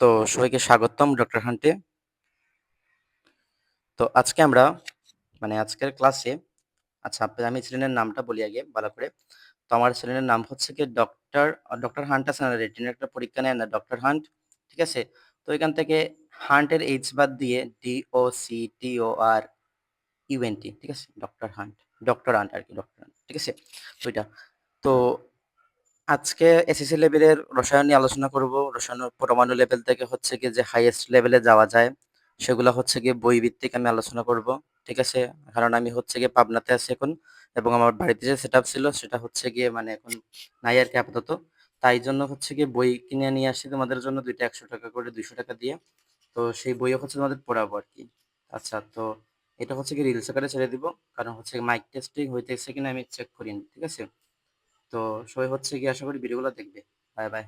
তো সবাইকে স্বাগতম ডক্টর হান্টে। তো আজকে আমরা আজকের ক্লাসে আমি ছেলের নামটা বলি আগে ভালো করে। তো আমার ছেলের নাম হচ্ছে কি ডক্টর হান্ট আছে না, রেটিনার একটা পরীক্ষা নেয় না ডক্টর হান্ট, ঠিক আছে? তো এখান থেকে হান্টের এইচ বাদ দিয়ে DOCTORUNT, ঠিক আছে? ডক্টর হান্ট, ডক্টর হান্ট আর কি, ডক্টর হান্ট, ঠিক আছে? তো এটা তো আজকে এসএসসি লেভেলের রসায়ন নিয়ে আলোচনা করব। রসায়ন পরমাণু লেভেল থেকে হচ্ছে গিয়ে যে হাইয়েস্ট লেভেলে যাওয়া যায় সেগুলো হচ্ছে গিয়ে বই ভিত্তিক আমি আলোচনা করব, ঠিক আছে? কারণ আমি হচ্ছে গিয়ে পাবনাতে আছি এখন, এবং আমার বাড়িতে যে সেট আপ ছিল সেটা হচ্ছে গিয়ে এখন নাই আর কি আপাতত। তাই জন্য হচ্ছে গিয়ে বই কিনে নিয়ে আসি তোমাদের জন্য, দুইটা 100 টাকা করে, 200 টাকা দিয়ে। তো সেই বইও হচ্ছে তোমাদের পড়াবো আর কি। আচ্ছা, তো এটা হচ্ছে কি রিলস আকারে ছেড়ে দিব, কারণ হচ্ছে মাইক টেস্টিং হইতেছে কিনা আমি চেক করিনি, ঠিক আছে? তো সবাই হচ্ছে গিয়ে আশা করি ভিডিওগুলো দেখবে। Bye bye.